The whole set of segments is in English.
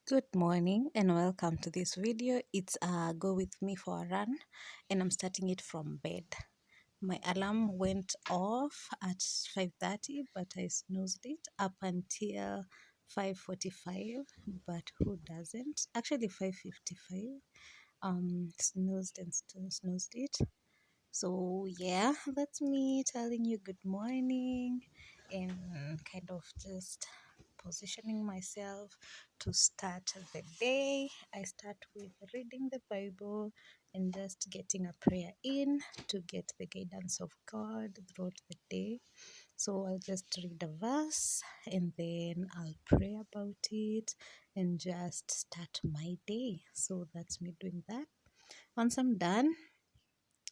Good morning and welcome to this video. It's go with me for a run and I'm starting it from bed. My alarm went off at 5:30 but I snoozed it up until 5:45, but who doesn't? Actually 5:55. Snoozed and snoozed it. So yeah, that's me telling you good morning and kind of just positioning myself to start the day. I start with reading the Bible and just getting a prayer in to get the guidance of God throughout the day. So I'll just read a verse and then I'll pray about it and just start my day. So that's me doing that. Once I'm done,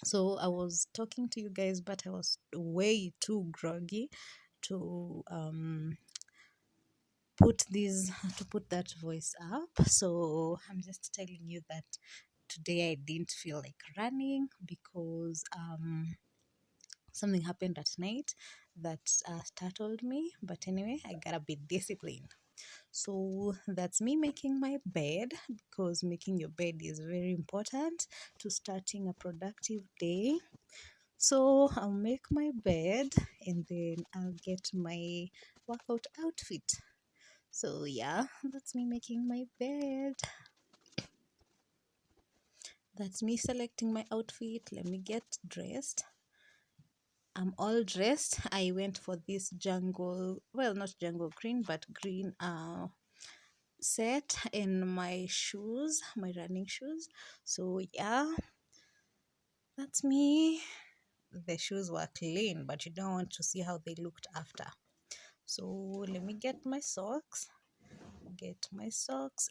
so I was talking to you guys, but I was way too groggy to put that voice up. So I'm just telling you that today I didn't feel like running because something happened at night that startled me. But anyway, I gotta be disciplined. So that's me making my bed, because making your bed is very important to starting a productive day. So I'll make my bed and then I'll get my workout outfit. So yeah, that's me making my bed. That's me selecting my outfit. Let me get dressed. I'm all dressed. I went for this jungle, well, not jungle green, but green set in my shoes, my running shoes. So yeah, that's me. The shoes were clean, but you don't want to see how they looked after. So let me get my socks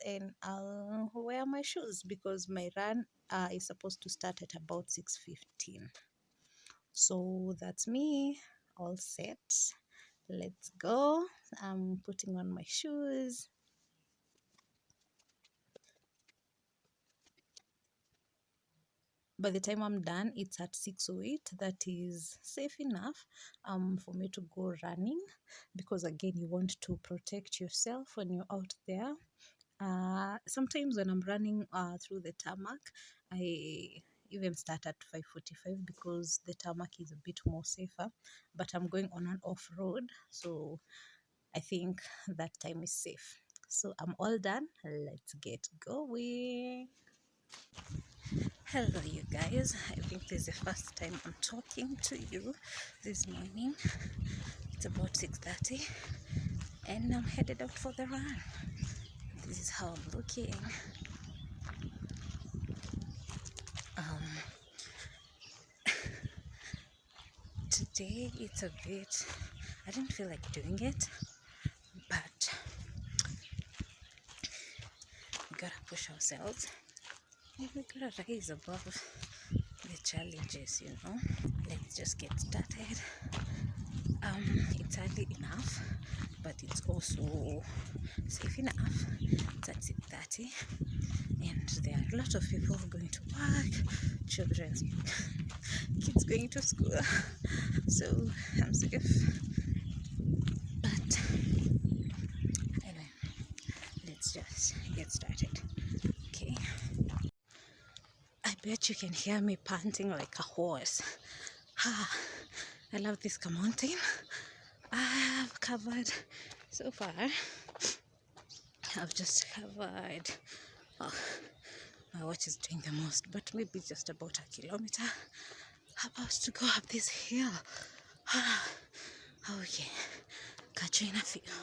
and I'll wear my shoes because my run is supposed to start at about 6:15. So that's me, all set. Let's go. I'm putting on my shoes. By the time I'm done, it's at 6:08. That is safe enough for me to go running, because again, you want to protect yourself when you're out there. Sometimes when I'm running through the tarmac, I even start at 5:45 because the tarmac is a bit more safer, but I'm going on an off-road, so I think that time is safe. So I'm all done. Let's get going. Hello you guys, I think this is the first time I'm talking to you this morning. It's about 6:30 and I'm headed out for the run. This is how I'm looking. Today it's a bit, I didn't feel like doing it, but we gotta push ourselves and we gotta rise above the challenges, you know. Let's just get started. It's early enough, but it's also safe enough. It's at 6:30 and there are a lot of people going to work, children's kids going to school, so I'm safe. But anyway, let's just get started. Okay, I bet you can hear me panting like a horse. I love this mountain. I've covered so far. I've just covered, oh, my watch is doing the most, but maybe just about a kilometer. About to go up this hill. Oh yeah, catching a feel.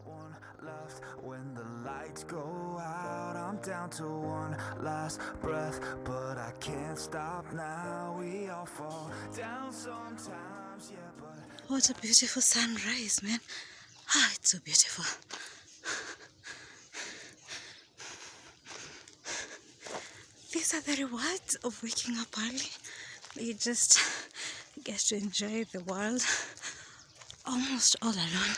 One left when the lights go out. I'm down to one last breath, but I can't stop now. We all fall down sometimes, yeah, but What a beautiful sunrise, man. It's so beautiful. These are the rewards of waking up early. You just get to enjoy the world almost all alone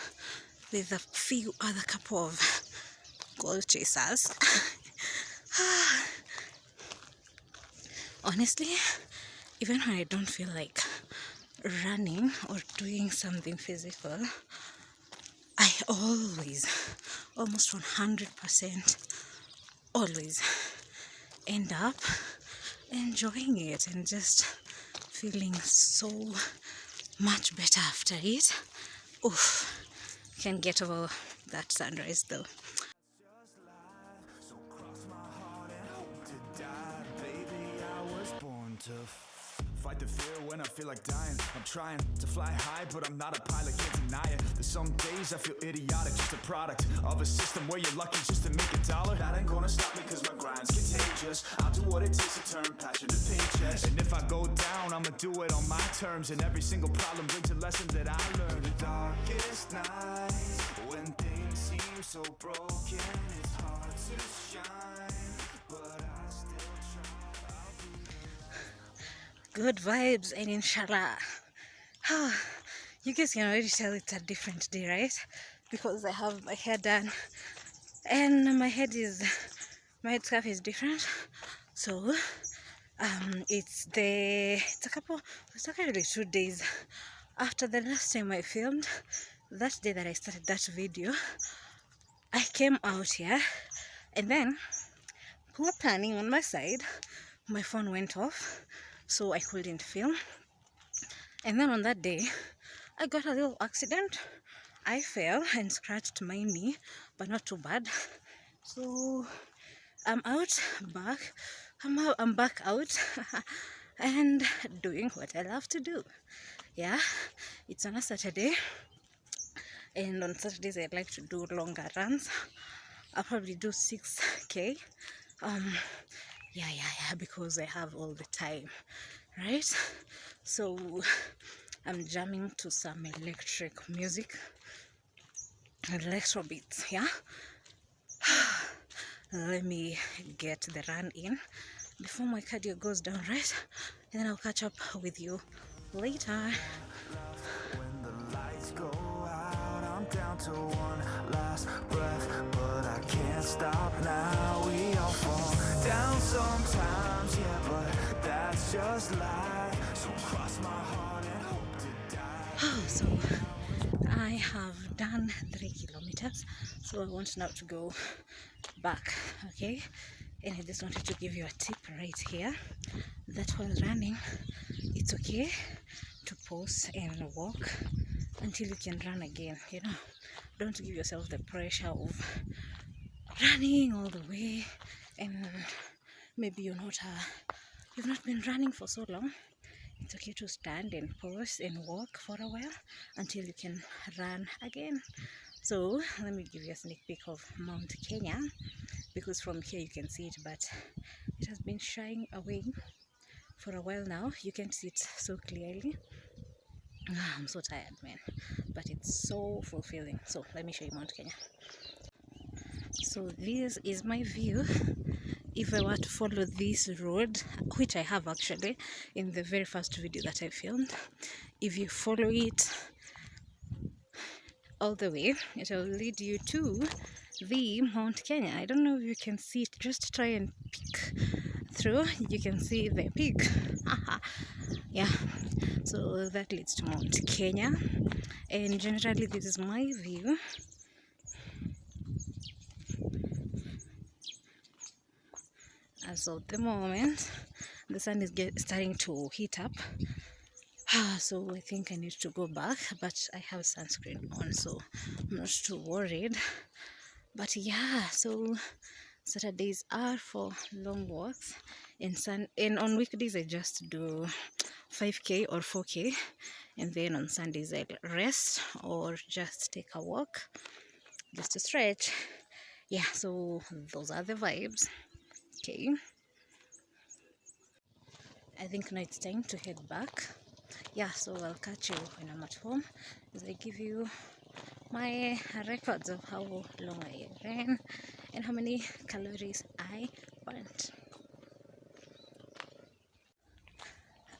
with a few other couple of goal chasers. Honestly, even when I don't feel like running or doing something physical, I always, almost 100%, always end up enjoying it and just feeling so much better after it. Oof, can't get over that sunrise though. Just life, so cross my heart and hope to die. Baby, I was born to fight the fear when I feel like dying. I'm trying to fly high, but I'm not a pilot, can't deny it. There's some days I feel idiotic, just a product of a system where you're lucky just to make $1. That ain't gonna stop me cause my grind's contagious. I'll do what it takes to turn passion to paychecks. And if I go down, I'ma do it on my terms. And every single problem brings a lesson that I learned. The darkest nights, when things seem so broken, it's hard to shine, but I still try. Good vibes and inshallah. You guys can already tell it's a different day, right? Because I have my hair done and my head scarf is different. So it's actually 2 days after the last time I filmed. That day that I started that video, I came out here and then poor planning on my side, my phone went off, so I couldn't film. And then on that day I got a little accident. I fell and scratched my knee, but not too bad. So I'm back out and doing what I love to do. Yeah, it's on a Saturday, and on Saturdays I like to do longer runs. I'll probably do 6k. Yeah, because I have all the time, right? So I'm jamming to some electric music, electro beats. Yeah, let me get the run in before my cardio goes down, right? And then I'll catch up with you later. When the lights go out, I'm down to one last breath, but I can't stop now. We all fall down sometimes, yeah, but that's just life. So cross my heart and hope to die. So I have done 3 kilometers, so I want now to go back, okay? And I just wanted to give you a tip right here that while running, it's okay to pause and walk until you can run again. You know, don't give yourself the pressure of running all the way, and maybe you've not been running for so long. It's okay to stand and pause and walk for a while until you can run again. So let me give you a sneak peek of Mount Kenya, because from here you can see it, but it has been shying away for a while now. You can see it so clearly. I'm so tired, man, but it's so fulfilling. So let me show you Mount Kenya. So this is my view if I were to follow this road, which I have actually in the very first video that I filmed. If you follow it all the way, it will lead you to the Mount Kenya. I don't know if you can see it. Just try and peek through. You can see the peak. Yeah, so that leads to Mount Kenya, and generally this is my view. As of the moment, the sun is starting to heat up, so I think I need to go back, but I have sunscreen on, so I'm not too worried. But yeah, so Saturdays are for long walks, and on weekdays I just do 5k or 4k, and then on Sundays I rest or just take a walk just to stretch. Yeah, so those are the vibes. Okay, I think now it's time to head back. Yeah, so I'll catch you when I'm at home as I give you my records of how long I ran and how many calories I burnt.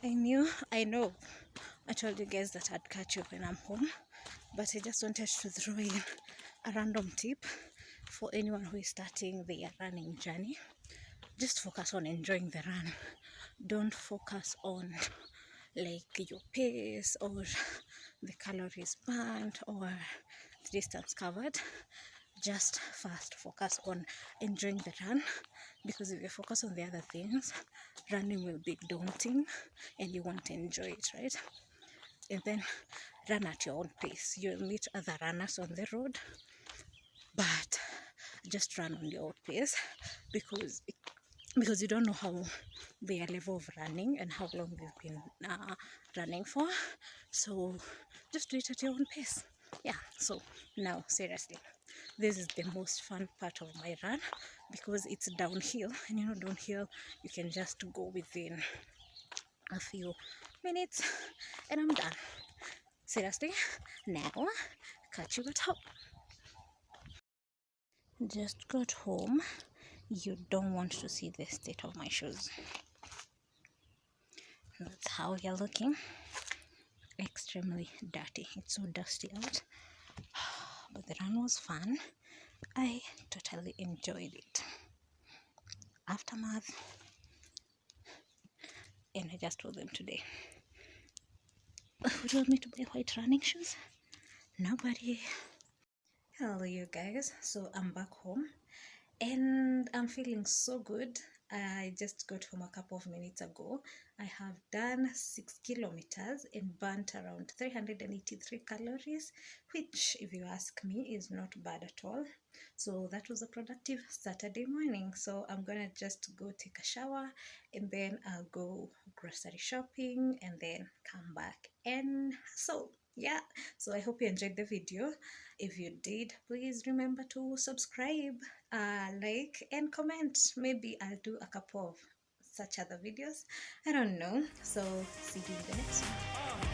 I know I told you guys that I'd catch you when I'm home, but I just wanted to throw in a random tip for anyone who is starting their running journey. Just focus on enjoying the run. Don't focus on like your pace or the calories burnt or the distance covered. Just first focus on enjoying the run, because if you focus on the other things, running will be daunting and you won't enjoy it, right? And then run at your own pace. You'll meet other runners on the road, but just run on your own pace, because you don't know how their level of running and how long they've been running for. So just do it at your own pace. Yeah, so now seriously, this is the most fun part of my run, because it's downhill, and you know, downhill you can just go within a few minutes and I'm done. Seriously, now catch you at home. Just got home. You don't want to see the state of my shoes. That's how you're looking. Extremely dirty. It's so dusty out. But the run was fun. I totally enjoyed it. Aftermath. And I just wore them today. Who told me to buy white running shoes? Nobody. Hello you guys. So I'm back home and I'm feeling so good. I just got home a couple of minutes ago. I have done 6 kilometers and burnt around 383 calories, which, if you ask me, is not bad at all. So that was a productive Saturday morning. So I'm gonna just go take a shower and then I'll go grocery shopping and then come back and yeah, so I hope you enjoyed the video. If you did, please remember to subscribe, like and comment. Maybe I'll do a couple of such other videos, I don't know. So see you in the next one.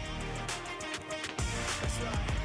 That's right.